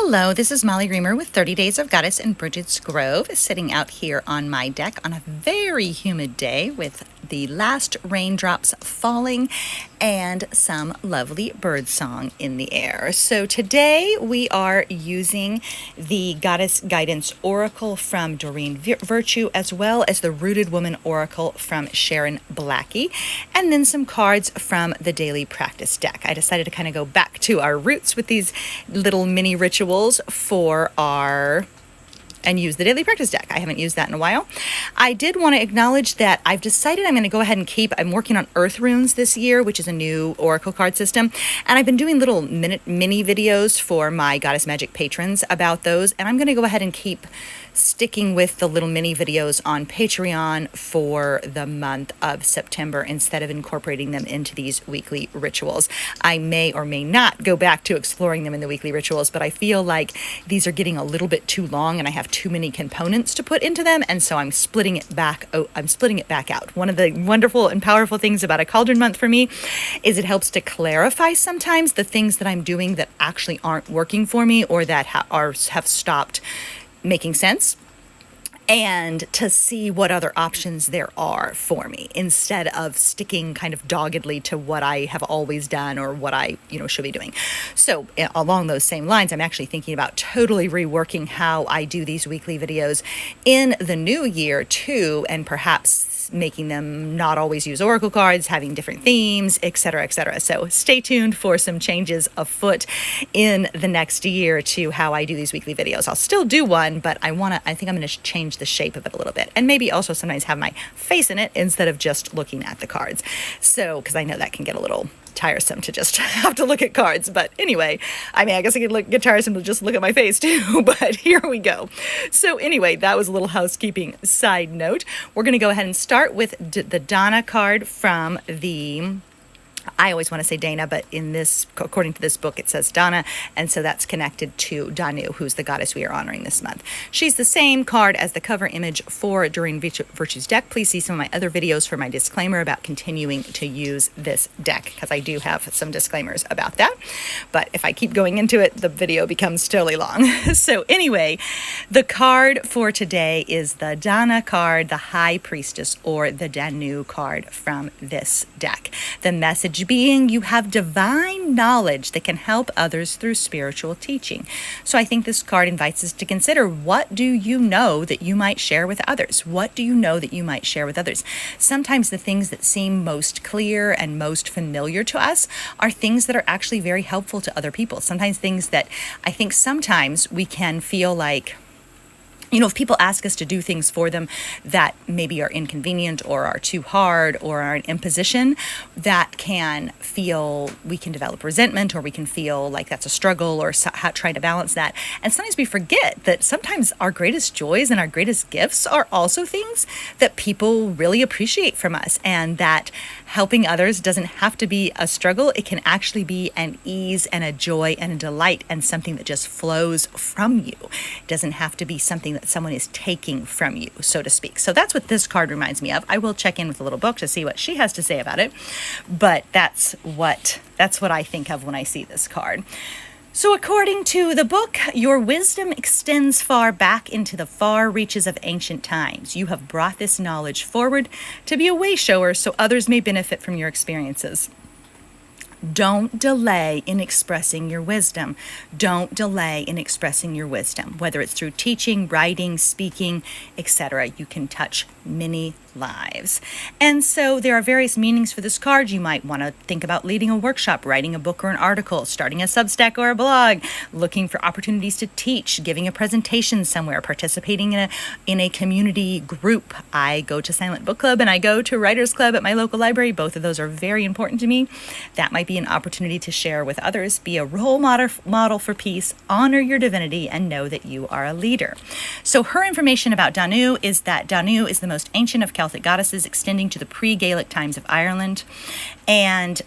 Hello, this is Molly Reamer with 30 Days of Goddess in Bridget's Grove, sitting out here on my deck on a very humid day with the last raindrops falling and some lovely bird song in the air. So today we are using the Goddess Guidance Oracle from Doreen Virtue, as well as the Rooted Woman Oracle from Sharon Blackie, and then some cards from the Daily Practice deck. I decided to kind of go back to our roots with these little mini rituals and use the Daily Practice deck. I haven't used that in a while. I did want to acknowledge that I've decided I'm going to go ahead and I'm working on Earth Runes this year, which is a new Oracle card system. And I've been doing little mini videos for my Goddess Magic patrons about those. And I'm going to go ahead and keep sticking with the little mini videos on Patreon for the month of September instead of incorporating them into these weekly rituals. I may or may not go back to exploring them in the weekly rituals, but I feel like these are getting a little bit too long and I have too many components to put into them, and so I'm splitting it back out. One of the wonderful and powerful things about a cauldron month for me is it helps to clarify sometimes the things that I'm doing that actually aren't working for me or that have stopped making sense, and to see what other options there are for me instead of sticking kind of doggedly to what I have always done or what I should be doing. So along those same lines, I'm actually thinking about totally reworking how I do these weekly videos in the new year too, and perhaps making them not always use oracle cards, having different themes, etc., etc. So stay tuned for some changes afoot in the next year to how I do these weekly videos. I'll still do one, but I think I'm going to change the shape of it a little bit, and maybe also sometimes have my face in it instead of just looking at the cards. So, because I know that can get a little tiresome to just have to look at cards. But anyway, I guess it could get tiresome to just look at my face too, but here we go. So anyway, that was a little housekeeping side note. We're going to go ahead and start with the Dana card from I always want to say Dana, but according to this book, it says Dana, and so that's connected to Danu, who's the goddess we are honoring this month. She's the same card as the cover image for Doreen Virtue's deck. Please see some of my other videos for my disclaimer about continuing to use this deck, because I do have some disclaimers about that. But if I keep going into it, the video becomes totally long. So anyway, the card for today is the Dana card, the High Priestess, or the Danu card from this deck. The message being, you have divine knowledge that can help others through spiritual teaching. So I think this card invites us to consider, what do you know that you might share with others? What do you know that you might share with others? Sometimes the things that seem most clear and most familiar to us are things that are actually very helpful to other people. Sometimes things that I think sometimes we can feel like, if people ask us to do things for them that maybe are inconvenient or are too hard or are an imposition, that we can develop resentment, or we can feel like that's a struggle, or trying to balance that. And sometimes we forget that sometimes our greatest joys and our greatest gifts are also things that people really appreciate from us, and that helping others doesn't have to be a struggle. It can actually be an ease and a joy and a delight and something that just flows from you. It doesn't have to be something that someone is taking from you, so to speak. So that's what this card reminds me of. I will check in with a little book to see what she has to say about it, but that's what I think of when I see this card. So according to the book, your wisdom extends far back into the far reaches of ancient times. You have brought this knowledge forward to be a way shower so others may benefit from your experiences. Don't delay in expressing your wisdom. Don't delay in expressing your wisdom, whether it's through teaching, writing, speaking, etc. You can touch many lives. And so there are various meanings for this card. You might want to think about leading a workshop, writing a book or an article, starting a Substack or a blog, looking for opportunities to teach, giving a presentation somewhere, participating in a community group. I go to Silent Book Club and I go to Writers Club at my local library. Both of those are very important to me. That might be an opportunity to share with others, be a role model for peace, honor your divinity, and know that you are a leader. So her information about Danu is that Danu is the most ancient of Celtic goddesses, extending to the pre-Gaelic times of Ireland. And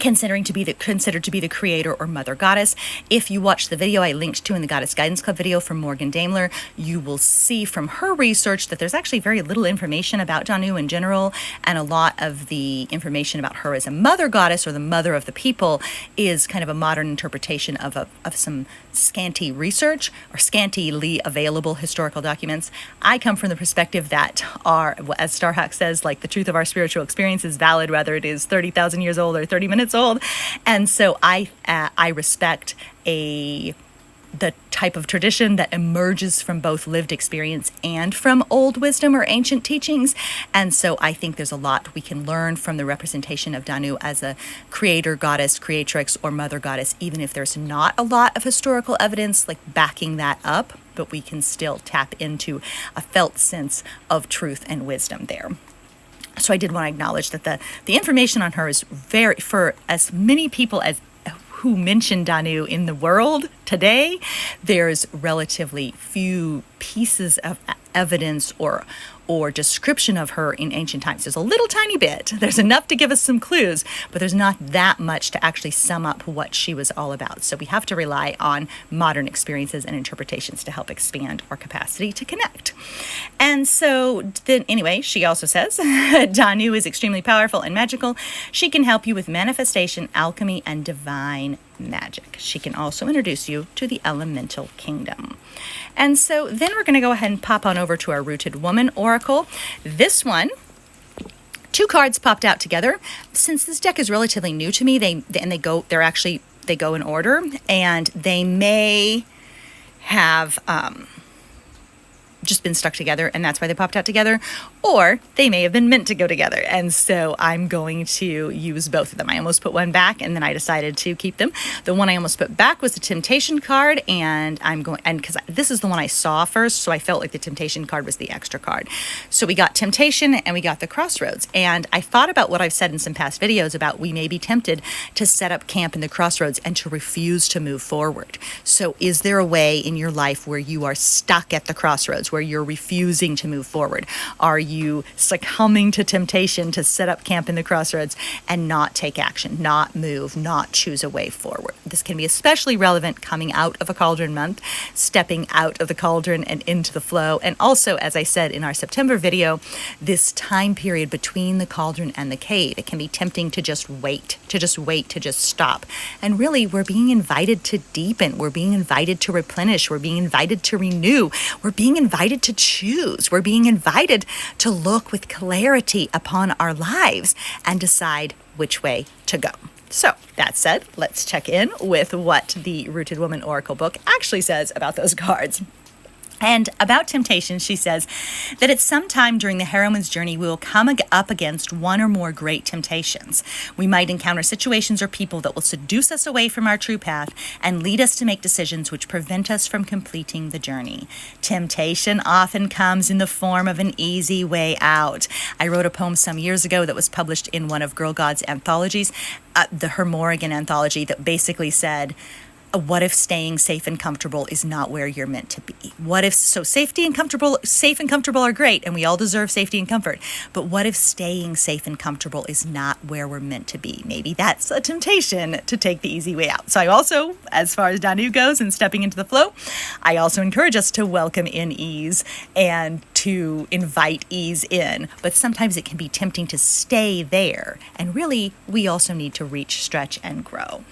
considered to be the creator or mother goddess. If you watch the video I linked to in the Goddess Guidance Club video from Morgan Daimler, you will see from her research that there's actually very little information about Danu in general, and a lot of the information about her as a mother goddess or the mother of the people is kind of a modern interpretation of some scanty research or scantily available historical documents. I come from the perspective that as Starhawk says, like, the truth of our spiritual experience is valid whether it is 30,000 years old or 30 minutes old. And so I respect the type of tradition that emerges from both lived experience and from old wisdom or ancient teachings. And so I think there's a lot we can learn from the representation of Danu as a creator goddess, creatrix, or mother goddess, even if there's not a lot of historical evidence like backing that up, but we can still tap into a felt sense of truth and wisdom there. So I did want to acknowledge that the information on her is for as many people as who mention Danu in the world today, there's relatively few pieces of evidence or description of her in ancient times. There's a little tiny bit. There's enough to give us some clues, but there's not that much to actually sum up what she was all about. So we have to rely on modern experiences and interpretations to help expand our capacity to connect. And so then anyway, she also says, Danu is extremely powerful and magical. She can help you with manifestation, alchemy, and divine magic. She can also introduce you to the elemental kingdom. And so then we're going to go ahead and pop on over to our Rooted Woman Oracle. This one, 2 cards popped out together. Since this deck is relatively new to me, they go in order, and they may have just been stuck together, and that's why they popped out together, or they may have been meant to go together. And so I'm going to use both of them. I almost put one back, and then I decided to keep them. The one I almost put back was the Temptation card, and because this is the one I saw first, so I felt like the Temptation card was the extra card. So we got Temptation and we got the Crossroads. And I thought about what I've said in some past videos about we may be tempted to set up camp in the crossroads and to refuse to move forward. So is there a way in your life where you are stuck at the crossroads, where you're refusing to move forward? Are you succumbing to temptation to set up camp in the crossroads and not take action, not move, not choose a way forward? This can be especially relevant coming out of a cauldron month, stepping out of the cauldron and into the flow. And also, as I said in our September video, this time period between the cauldron and the cave, it can be tempting to just wait, to just stop. And really, we're being invited to deepen. We're being invited to replenish. We're being invited to renew. We're being invited to choose. We're being invited to look with clarity upon our lives and decide which way to go. So that said, let's check in with what the Rooted Woman Oracle book actually says about those cards. And about temptation, she says that at some time during the heroine's journey, we will come up against one or more great temptations. We might encounter situations or people that will seduce us away from our true path and lead us to make decisions which prevent us from completing the journey. Temptation often comes in the form of an easy way out. I wrote a poem some years ago that was published in one of Girl God's anthologies, her Morrigan anthology, that basically said, what if staying safe and comfortable is not where you're meant to be? What if, so safe and comfortable are great, and we all deserve safety and comfort. But what if staying safe and comfortable is not where we're meant to be? Maybe that's a temptation to take the easy way out. So I also, as far as Danu goes and stepping into the flow, I also encourage us to welcome in ease and to invite ease in. But sometimes it can be tempting to stay there. And really, we also need to reach, stretch, and grow.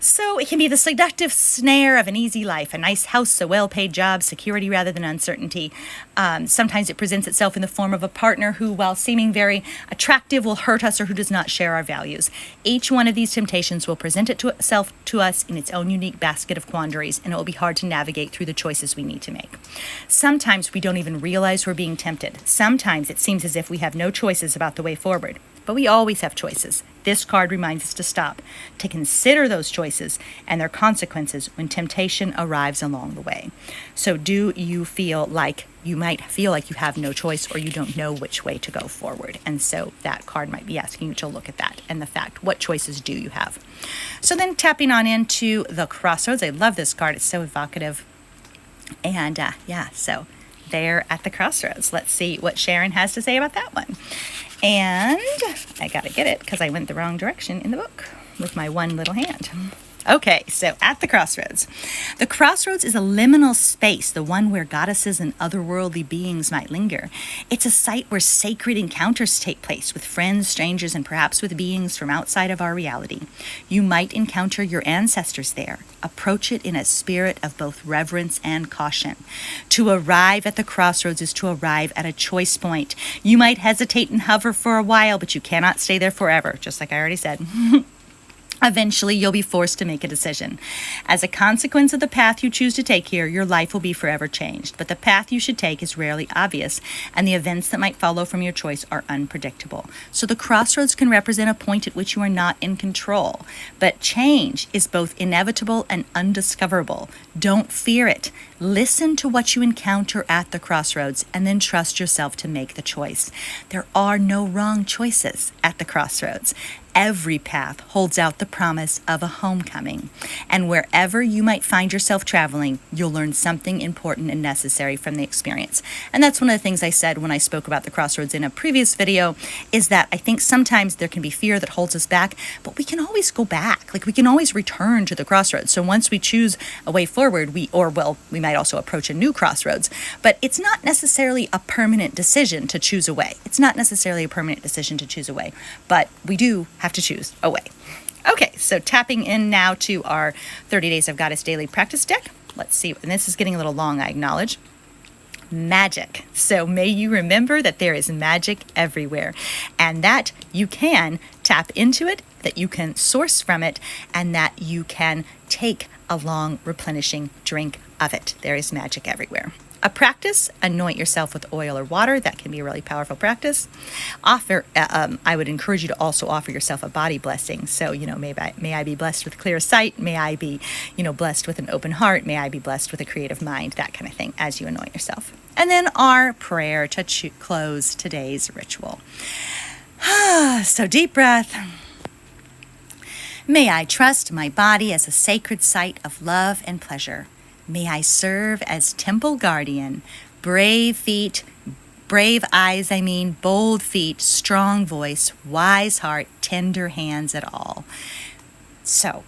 So it can be the seductive snare of an easy life, a nice house, a well-paid job, security rather than uncertainty. Sometimes it presents itself in the form of a partner who, while seeming very attractive, will hurt us or who does not share our values. Each one of these temptations will present itself to us in its own unique basket of quandaries, and it will be hard to navigate through the choices we need to make. Sometimes we don't even realize we're being tempted. Sometimes it seems as if we have no choices about the way forward. But we always have choices. This card reminds us to stop, to consider those choices and their consequences when temptation arrives along the way. So do you feel like you might feel like you have no choice or you don't know which way to go forward? And so that card might be asking you to look at that and the fact, what choices do you have? So then tapping on into the Crossroads. I love this card. It's so evocative. And so there at the Crossroads. Let's see what Sharon has to say about that one. And I got to get it because I went the wrong direction in the book. with my one little hand. Okay, so at the crossroads. The crossroads is a liminal space, the one where goddesses and otherworldly beings might linger. It's a site where sacred encounters take place with friends, strangers, and perhaps with beings from outside of our reality. You might encounter your ancestors there. Approach it in a spirit of both reverence and caution. To arrive at the crossroads is to arrive at a choice point. You might hesitate and hover for a while, but you cannot stay there forever, just like I already said. Eventually, you'll be forced to make a decision. As a consequence of the path you choose to take here, your life will be forever changed. But the path you should take is rarely obvious, and the events that might follow from your choice are unpredictable. So the crossroads can represent a point at which you are not in control. But change is both inevitable and undiscoverable. Don't fear it. Listen to what you encounter at the crossroads, and then trust yourself to make the choice. There are no wrong choices at the crossroads. Every path holds out the promise of a homecoming. And wherever you might find yourself traveling, you'll learn something important and necessary from the experience. And that's one of the things I said when I spoke about the crossroads in a previous video, is that I think sometimes there can be fear that holds us back, but we can always go back. Like, we can always return to the crossroads. So once we choose a way forward, we might also approach a new crossroads. But it's not necessarily a permanent decision to choose a way. It's not necessarily a permanent decision to choose a way, but we do have to choose a way. Okay, so tapping in now to our 30 Days of Goddess Daily Practice deck. Let's see, and this is getting a little long, I acknowledge. Magic. So may you remember that there is magic everywhere, and that you can tap into it, that you can source from it, and that you can take a long replenishing drink of it. There is magic everywhere. A practice, anoint yourself with oil or water. That can be a really powerful practice. I would encourage you to also offer yourself a body blessing. So, may I be blessed with clear sight. May I be, blessed with an open heart. May I be blessed with a creative mind, that kind of thing, as you anoint yourself. And then our prayer to close today's ritual. So deep breath. May I trust my body as a sacred site of love and pleasure. May I serve as temple guardian, brave eyes, bold feet, strong voice, wise heart, tender hands at all. So,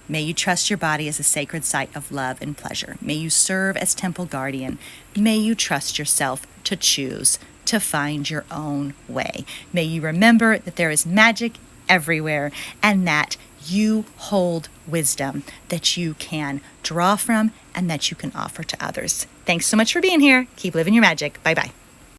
may you trust your body as a sacred site of love and pleasure. May you serve as temple guardian. May you trust yourself to choose to find your own way. May you remember that there is magic everywhere, and that you hold wisdom that you can draw from and that you can offer to others. Thanks so much for being here. Keep living your magic. Bye-bye.